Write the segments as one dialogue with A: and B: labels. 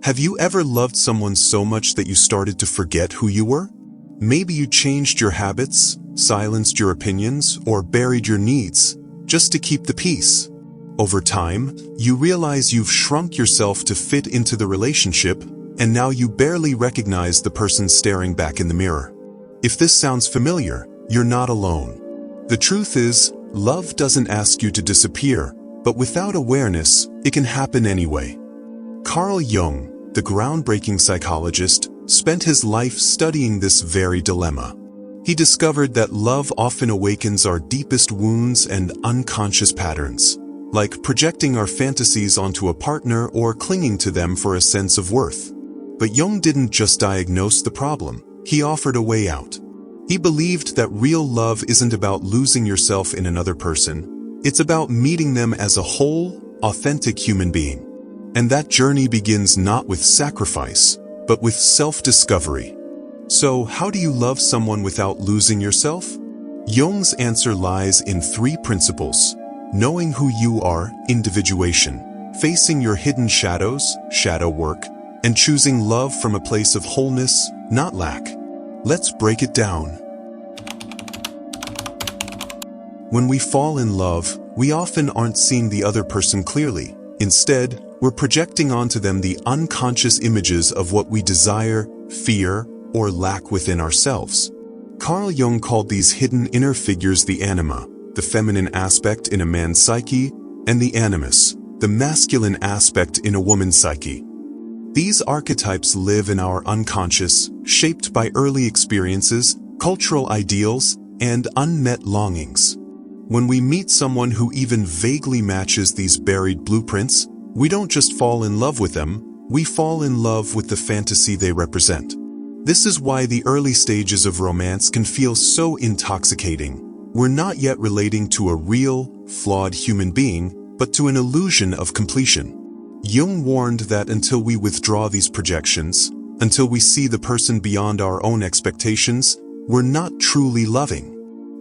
A: Have you ever loved someone so much that you started to forget who you were? Maybe you changed your habits, silenced your opinions, or buried your needs, just to keep the peace. Over time, you realize you've shrunk yourself to fit into the relationship, and now you barely recognize the person staring back in the mirror. If this sounds familiar, you're not alone. The truth is, love doesn't ask you to disappear, but without awareness, it can happen anyway. Carl Jung, the groundbreaking psychologist, spent his life studying this very dilemma. He discovered that love often awakens our deepest wounds and unconscious patterns, like projecting our fantasies onto a partner or clinging to them for a sense of worth. But Jung didn't just diagnose the problem, he offered a way out. He believed that real love isn't about losing yourself in another person, it's about meeting them as a whole, authentic human being. And that journey begins not with sacrifice, but with self-discovery. So, how do you love someone without losing yourself? Jung's answer lies in 3 principles: knowing who you are, individuation, facing your hidden shadows, shadow work, and choosing love from a place of wholeness, not lack. Let's break it down. When we fall in love, we often aren't seeing the other person clearly. Instead, we're projecting onto them the unconscious images of what we desire, fear, or lack within ourselves. Carl Jung called these hidden inner figures the anima, the feminine aspect in a man's psyche, and the animus, the masculine aspect in a woman's psyche. These archetypes live in our unconscious, shaped by early experiences, cultural ideals, and unmet longings. When we meet someone who even vaguely matches these buried blueprints, we don't just fall in love with them, we fall in love with the fantasy they represent. This is why the early stages of romance can feel so intoxicating. We're not yet relating to a real, flawed human being, but to an illusion of completion. Jung warned that until we withdraw these projections, until we see the person beyond our own expectations, we're not truly loving.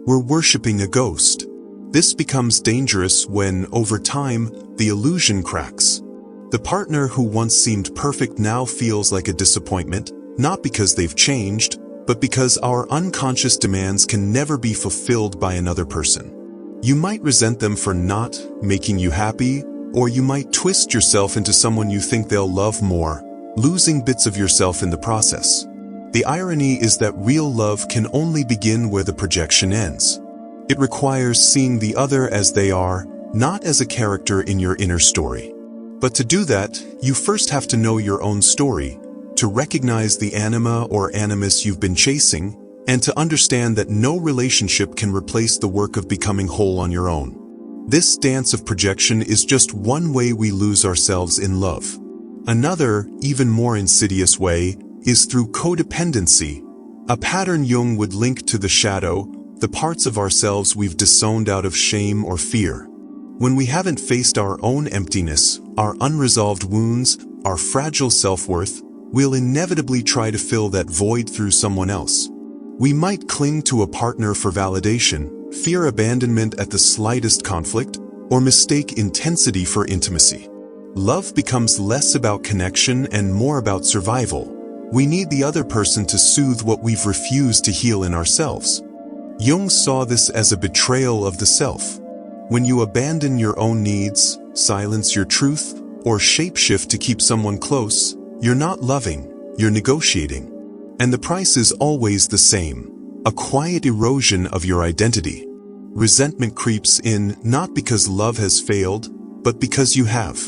A: We're worshipping a ghost. This becomes dangerous when, over time, the illusion cracks. The partner who once seemed perfect now feels like a disappointment, not because they've changed, but because our unconscious demands can never be fulfilled by another person. You might resent them for not making you happy, or you might twist yourself into someone you think they'll love more, losing bits of yourself in the process. The irony is that real love can only begin where the projection ends. It requires seeing the other as they are, not as a character in your inner story. But to do that, you first have to know your own story, to recognize the anima or animus you've been chasing, and to understand that no relationship can replace the work of becoming whole on your own. This dance of projection is just one way we lose ourselves in love. Another, even more insidious way, is through codependency, a pattern Jung would link to the shadow, the parts of ourselves we've disowned out of shame or fear. When we haven't faced our own emptiness, our unresolved wounds, our fragile self-worth, we'll inevitably try to fill that void through someone else. We might cling to a partner for validation, fear abandonment at the slightest conflict, or mistake intensity for intimacy. Love becomes less about connection and more about survival. We need the other person to soothe what we've refused to heal in ourselves. Jung saw this as a betrayal of the self. When you abandon your own needs, silence your truth, or shapeshift to keep someone close, you're not loving, you're negotiating. And the price is always the same: a quiet erosion of your identity. Resentment creeps in not because love has failed, but because you have.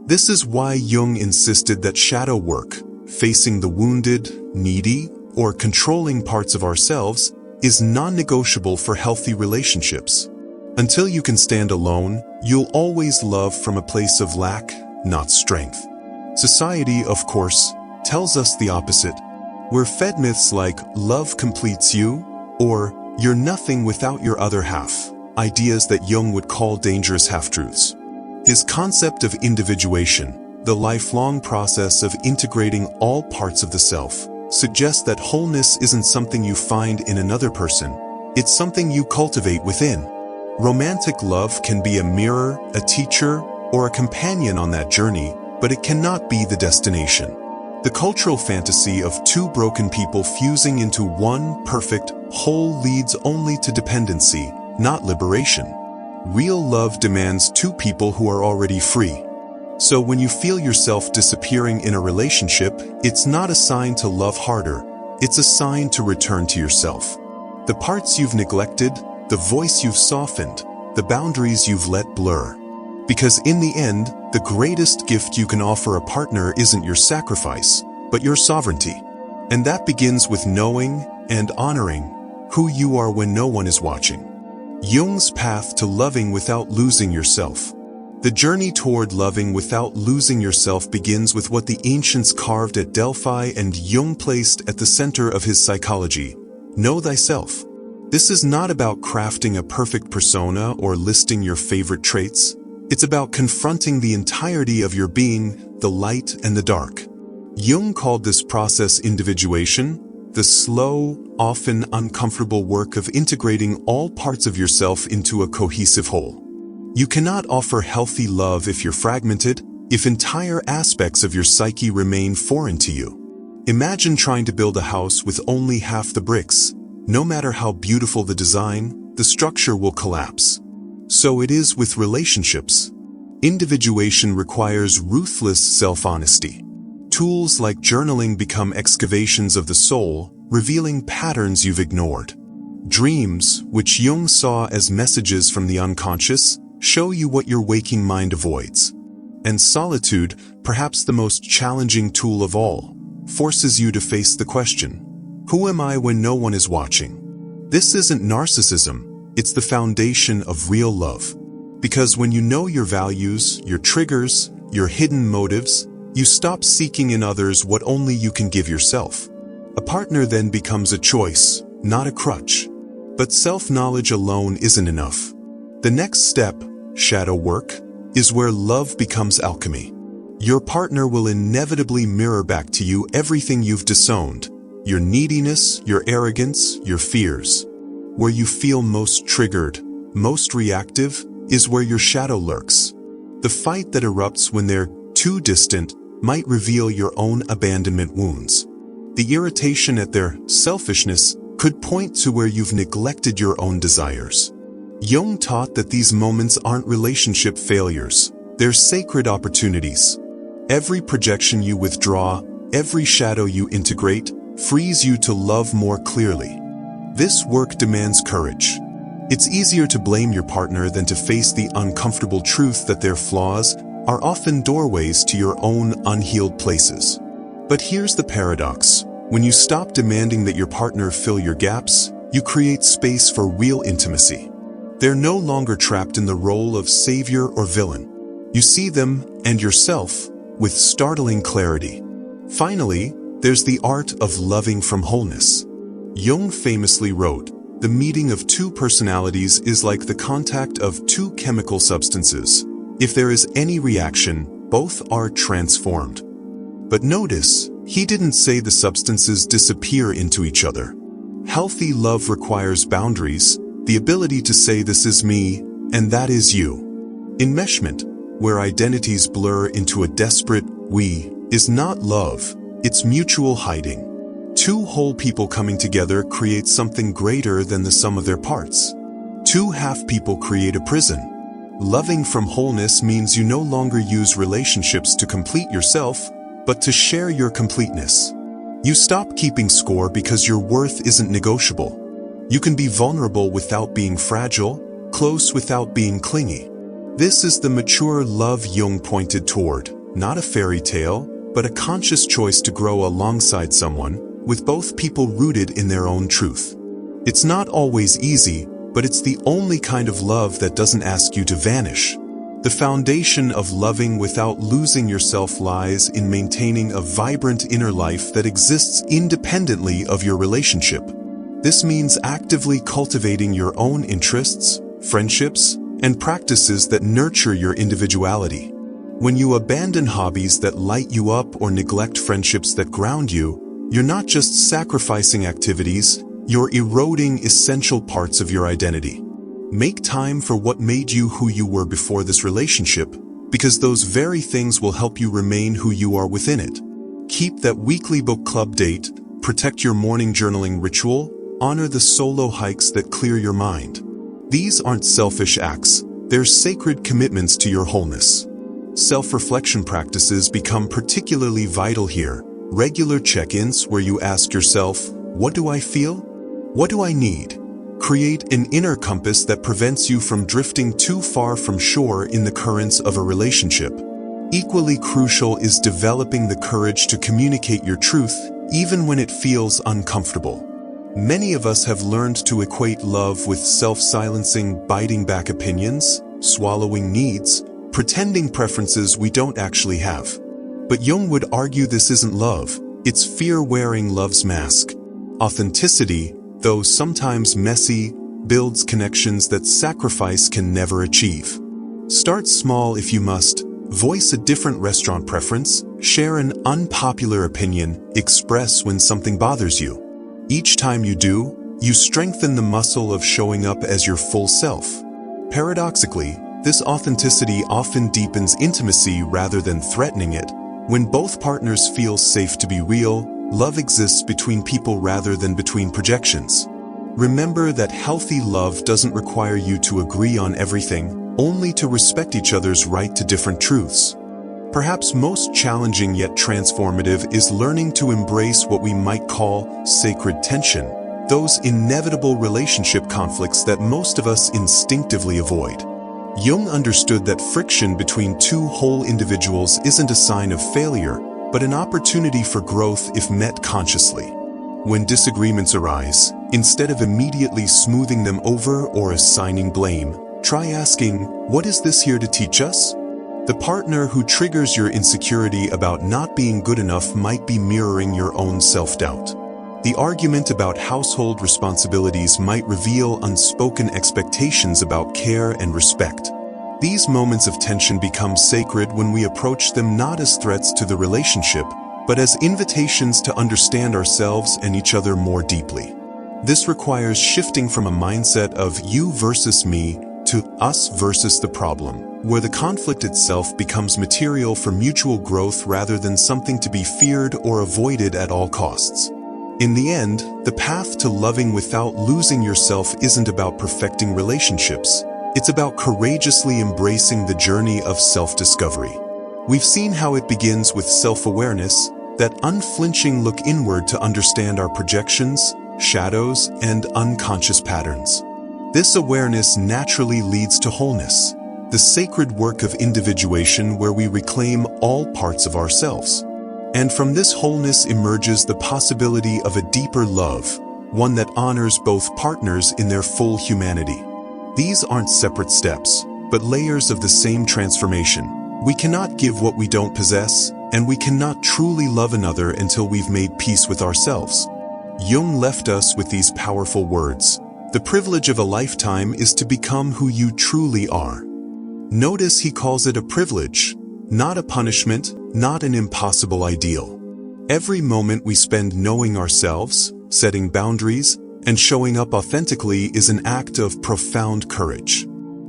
A: This is why Jung insisted that shadow work, facing the wounded, needy, or controlling parts of ourselves, is non-negotiable for healthy relationships. Until you can stand alone, you'll always love from a place of lack, not strength. Society, of course, tells us the opposite. We're fed myths like love completes you, or you're nothing without your other half, ideas that Jung would call dangerous half-truths. His concept of individuation, the lifelong process of integrating all parts of the self, suggests that wholeness isn't something you find in another person, it's something you cultivate within. Romantic love can be a mirror, a teacher, or a companion on that journey, but it cannot be the destination. The cultural fantasy of two broken people fusing into one perfect whole leads only to dependency, not liberation. Real love demands two people who are already free. So when you feel yourself disappearing in a relationship, it's not a sign to love harder, it's a sign to return to yourself. The parts you've neglected, the voice you've softened, the boundaries you've let blur. Because in the end, the greatest gift you can offer a partner isn't your sacrifice, but your sovereignty. And that begins with knowing and honoring who you are when no one is watching. Jung's path to loving without losing yourself. The journey toward loving without losing yourself begins with what the ancients carved at Delphi and Jung placed at the center of his psychology: know thyself. This is not about crafting a perfect persona or listing your favorite traits. It's about confronting the entirety of your being, the light and the dark. Jung called this process individuation, the slow, often uncomfortable work of integrating all parts of yourself into a cohesive whole. You cannot offer healthy love if you're fragmented, if entire aspects of your psyche remain foreign to you. Imagine trying to build a house with only half the bricks. No matter how beautiful the design, the structure will collapse. So it is with relationships. Individuation requires ruthless self-honesty. Tools like journaling become excavations of the soul, revealing patterns you've ignored. Dreams, which Jung saw as messages from the unconscious, show you what your waking mind avoids. And solitude, perhaps the most challenging tool of all, forces you to face the question: who am I when no one is watching? This isn't narcissism, it's the foundation of real love. Because when you know your values, your triggers, your hidden motives, you stop seeking in others what only you can give yourself. A partner then becomes a choice, not a crutch. But self-knowledge alone isn't enough. The next step, shadow work, is where love becomes alchemy. Your partner will inevitably mirror back to you everything you've disowned: your neediness, your arrogance, your fears. Where you feel most triggered, most reactive, is where your shadow lurks. The fight that erupts when they're too distant might reveal your own abandonment wounds. The irritation at their selfishness could point to where you've neglected your own desires. Jung taught that these moments aren't relationship failures, they're sacred opportunities. Every projection you withdraw, every shadow you integrate, frees you to love more clearly. This work demands courage. It's easier to blame your partner than to face the uncomfortable truth that their flaws are often doorways to your own unhealed places. But here's the paradox. When you stop demanding that your partner fill your gaps, you create space for real intimacy. They're no longer trapped in the role of savior or villain. You see them, and yourself, with startling clarity. Finally, there's the art of loving from wholeness. Jung famously wrote, "The meeting of two personalities is like the contact of two chemical substances. If there is any reaction, both are transformed." But notice, he didn't say the substances disappear into each other. Healthy love requires boundaries, the ability to say this is me, and that is you. Enmeshment, where identities blur into a desperate we, is not love, it's mutual hiding. Two whole people coming together create something greater than the sum of their parts. Two half people create a prison. Loving from wholeness means you no longer use relationships to complete yourself, but to share your completeness. You stop keeping score because your worth isn't negotiable. You can be vulnerable without being fragile, close without being clingy. This is the mature love Jung pointed toward, not a fairy tale, but a conscious choice to grow alongside someone, with both people rooted in their own truth. It's not always easy, but it's the only kind of love that doesn't ask you to vanish. The foundation of loving without losing yourself lies in maintaining a vibrant inner life that exists independently of your relationship. This means actively cultivating your own interests, friendships, and practices that nurture your individuality. When you abandon hobbies that light you up or neglect friendships that ground you, you're not just sacrificing activities, you're eroding essential parts of your identity. Make time for what made you who you were before this relationship, because those very things will help you remain who you are within it. Keep that weekly book club date, protect your morning journaling ritual, honor the solo hikes that clear your mind. These aren't selfish acts, they're sacred commitments to your wholeness. Self-reflection practices become particularly vital here. Regular check-ins where you ask yourself, what do I feel? What do I need? Create an inner compass that prevents you from drifting too far from shore in the currents of a relationship. Equally crucial is developing the courage to communicate your truth, even when it feels uncomfortable. Many of us have learned to equate love with self-silencing, biting back opinions, swallowing needs, pretending preferences we don't actually have. But Jung would argue this isn't love, it's fear wearing love's mask. Authenticity, though sometimes messy, builds connections that sacrifice can never achieve. Start small if you must. Voice a different restaurant preference, share an unpopular opinion, express when something bothers you. Each time you do, you strengthen the muscle of showing up as your full self. Paradoxically, this authenticity often deepens intimacy rather than threatening it. When both partners feel safe to be real, love exists between people rather than between projections. Remember that healthy love doesn't require you to agree on everything, only to respect each other's right to different truths. Perhaps most challenging yet transformative is learning to embrace what we might call sacred tension, those inevitable relationship conflicts that most of us instinctively avoid. Jung understood that friction between two whole individuals isn't a sign of failure, but an opportunity for growth if met consciously. When disagreements arise, instead of immediately smoothing them over or assigning blame, try asking, what is this here to teach us? The partner who triggers your insecurity about not being good enough might be mirroring your own self-doubt. The argument about household responsibilities might reveal unspoken expectations about care and respect. These moments of tension become sacred when we approach them not as threats to the relationship, but as invitations to understand ourselves and each other more deeply. This requires shifting from a mindset of you versus me to us versus the problem, where the conflict itself becomes material for mutual growth rather than something to be feared or avoided at all costs. In the end, the path to loving without losing yourself isn't about perfecting relationships. It's about courageously embracing the journey of self-discovery. We've seen how it begins with self-awareness, that unflinching look inward to understand our projections, shadows, and unconscious patterns. This awareness naturally leads to wholeness, the sacred work of individuation where we reclaim all parts of ourselves. And from this wholeness emerges the possibility of a deeper love, one that honors both partners in their full humanity. These aren't separate steps, but layers of the same transformation. We cannot give what we don't possess, and we cannot truly love another until we've made peace with ourselves. Jung left us with these powerful words. The privilege of a lifetime is to become who you truly are. Notice he calls it a privilege, not a punishment, not an impossible ideal. Every moment we spend knowing ourselves, setting boundaries, and showing up authentically is an act of profound courage.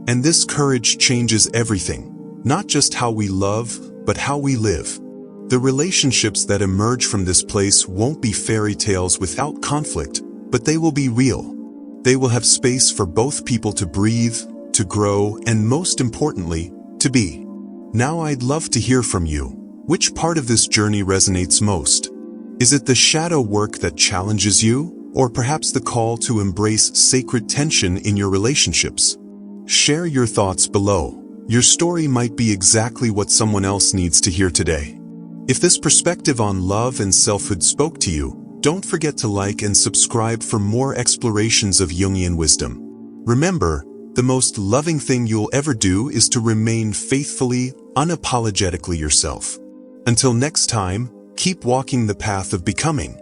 A: And this courage changes everything, not just how we love, but how we live. The relationships that emerge from this place won't be fairy tales without conflict, but they will be real. They will have space for both people to breathe, to grow, and most importantly, to be. Now I'd love to hear from you. Which part of this journey resonates most? Is it the shadow work that challenges you, or perhaps the call to embrace sacred tension in your relationships? Share your thoughts below. Your story might be exactly what someone else needs to hear today. If this perspective on love and selfhood spoke to you, don't forget to like and subscribe for more explorations of Jungian wisdom. Remember, the most loving thing you'll ever do is to remain faithfully, unapologetically yourself. Until next time, keep walking the path of becoming.